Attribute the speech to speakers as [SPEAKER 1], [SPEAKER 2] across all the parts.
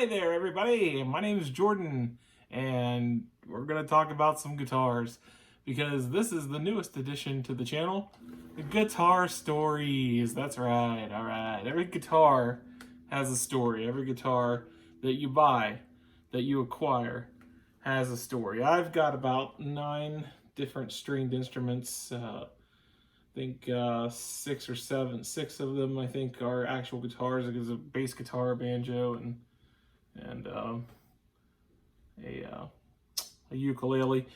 [SPEAKER 1] Hi there, everybody. My name is Jordan, and we're going to talk about some guitars because this is the newest addition to the channel, the Guitar Stories. That's right, all right. Every guitar has a story. Every guitar that you buy, that you acquire, has a story. I've got about 9 different stringed instruments. I think 6 of them I think are actual guitars. There's a bass guitar, a banjo, and a ukulele.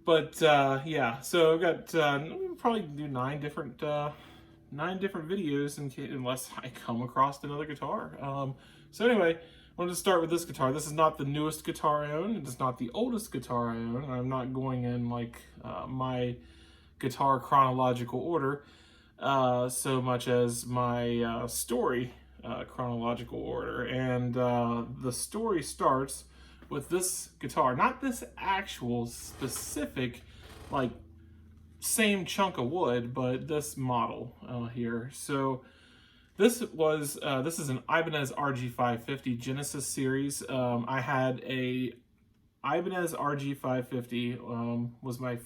[SPEAKER 1] But yeah, so I've got we'll probably do 9 different videos unless I come across another guitar. So anyway, I wanted to start with this guitar. This is not the newest guitar I own. It's not the oldest guitar I own. I'm not going in like my guitar chronological order so much as my story chronological order. And the story starts with this guitar, not this actual specific like same chunk of wood, but this model here. So this is an Ibanez RG550 Genesis series. I had a Ibanez RG550 was my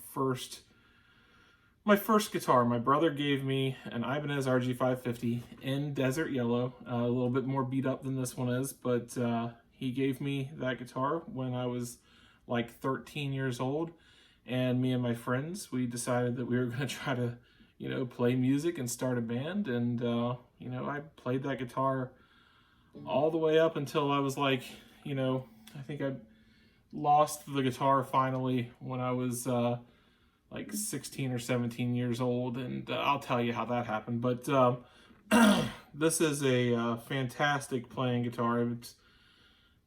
[SPEAKER 1] first guitar. My brother gave me an Ibanez RG550 in desert yellow, a little bit more beat up than this one is, but he gave me that guitar when I was like 13 years old, and me and my friends, we decided that we were going to try to, play music and start a band, and I played that guitar all the way up until I was like, I think I lost the guitar finally when I was like 16 or 17 years old, and I'll tell you how that happened. But this is a fantastic playing guitar. It's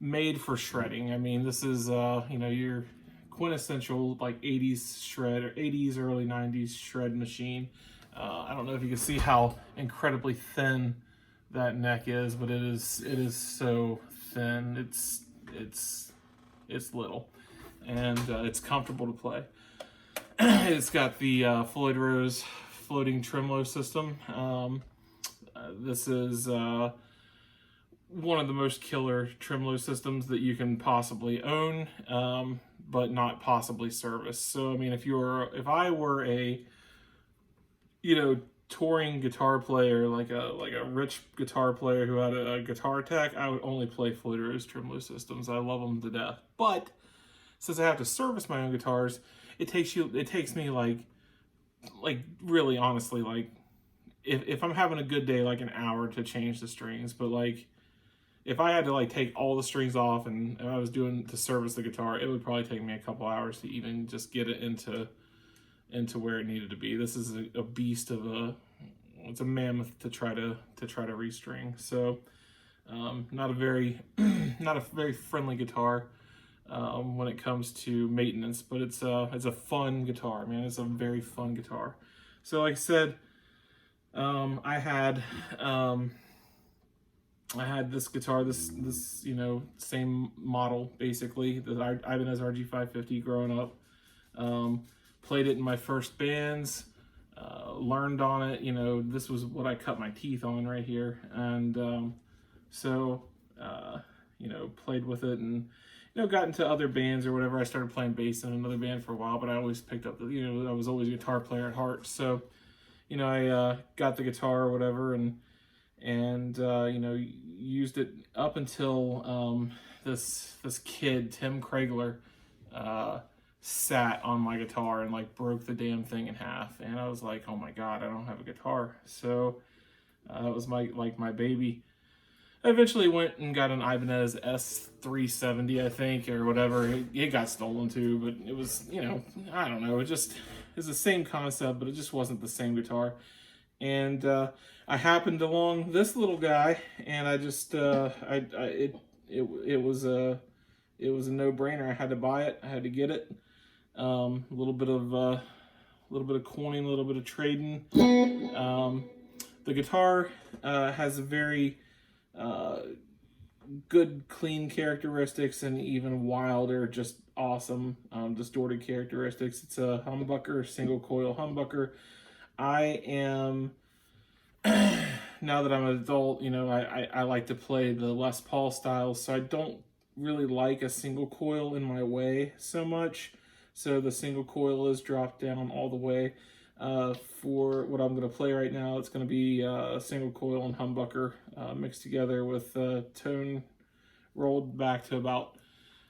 [SPEAKER 1] made for shredding. I mean, this is your quintessential like 80s shred, or 80s early 90s shred machine. I don't know if you can see how incredibly thin that neck is, but it is so thin. It's little, and it's comfortable to play. It's got the Floyd Rose floating tremolo system. This is one of the most killer tremolo systems that you can possibly own, but not possibly service. So I mean, if I were a touring guitar player, like a rich guitar player who had a guitar tech, I would only play Floyd Rose tremolo systems. I love them to death. But since I have to service my own guitars, it takes me like really honestly, like if I'm having a good day, like an hour to change the strings. But like if I had to like take all the strings off and I was doing to service the guitar, it would probably take me a couple hours to even just get it into where it needed to be. This is a beast of it's a mammoth to try to restring. So not a very friendly guitar when it comes to maintenance, but it's a fun guitar, man. It's a very fun guitar. So like I said, I had this guitar, this same model basically, the Ibanez RG550 growing up. Played it in my first bands, learned on it. This was what I cut my teeth on right here, and played with it, and got into other bands or whatever. I started playing bass in another band for a while, but I always picked up I was always a guitar player at heart. So, I got the guitar or whatever, and used it up until this kid, Tim Kraegler, sat on my guitar and like broke the damn thing in half. And I was like, oh my God, I don't have a guitar. So it was my baby. I eventually went and got an Ibanez S370, I think, or whatever. It got stolen too, but it was, I don't know. It's the same concept, but it just wasn't the same guitar. And I happened along this little guy, and I just, it was a no-brainer. I had to buy it. I had to get it. A little bit of coining, a little bit of trading. The guitar has a very good clean characteristics and even wilder, just awesome distorted characteristics. It's a humbucker, single coil humbucker. I am now that I'm an adult, you know, I like to play the Les Paul styles, so I don't really like a single coil in my way so much. So the single coil is dropped down all the way. For what I'm going to play right now, it's going to be a single coil and humbucker mixed together with tone rolled back to about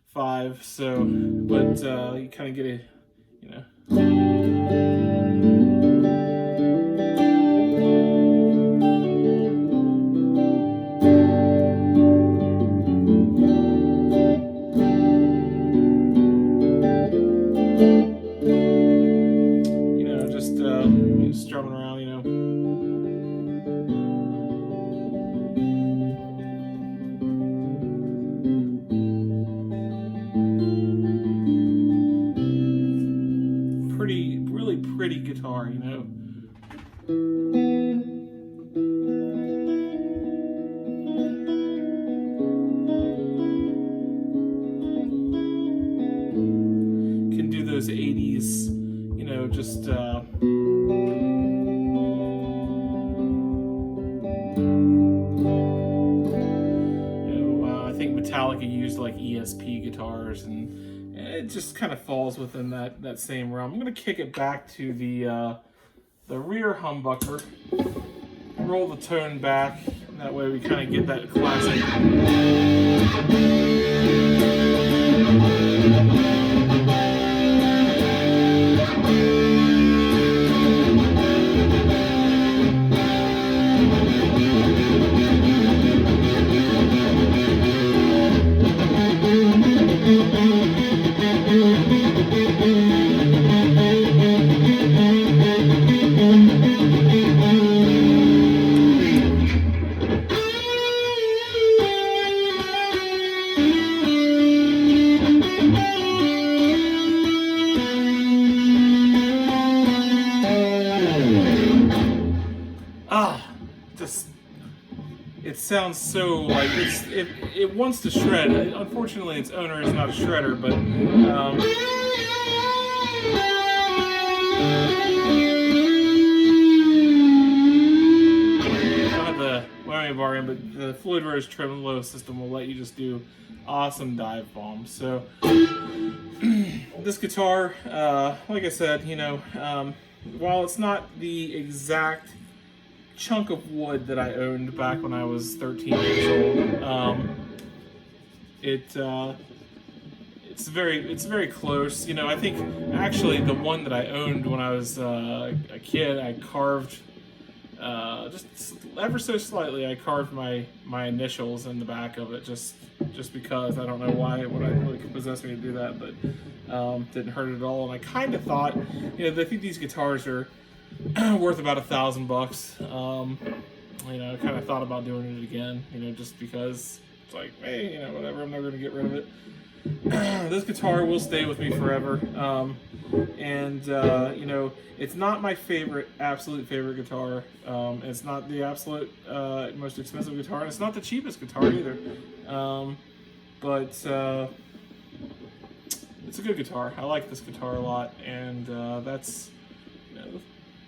[SPEAKER 1] 5. So, but you kind of get a, you know. Just drumming around, you know. Really pretty guitar, you know. Can do those 80s, you know, just I think Metallica used like ESP guitars, and it just kind of falls within that same realm. I'm gonna kick it back to the rear humbucker, roll the tone back, and that way we kind of get that classic. Just it sounds so like it wants to shred. Unfortunately, its owner is not a shredder, but I don't have the wiring bar in, but the Floyd Rose tremolo system will let you just do awesome dive bombs. So this guitar, like I said, you know, while it's not the exact chunk of wood that I owned back when I was 13 years old, it's very close. You know, I think actually the one that I owned when I was a kid, I carved just ever so slightly. I carved my initials in the back of it, just because. I don't know why, what could possess me to do that, but didn't hurt it at all. And I kind of thought, you know, I think these guitars are worth about $1,000. You know, I kind of thought about doing it again, you know, just because it's like, hey, you know, whatever, I'm never going to get rid of it. This guitar will stay with me forever. You know, it's not my absolute favorite guitar. It's not the absolute most expensive guitar, and it's not the cheapest guitar either. But it's a good guitar. I like this guitar a lot, and that's, you know,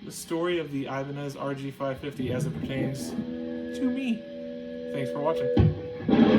[SPEAKER 1] the story of the Ibanez RG550 as it pertains to me. Thanks for watching.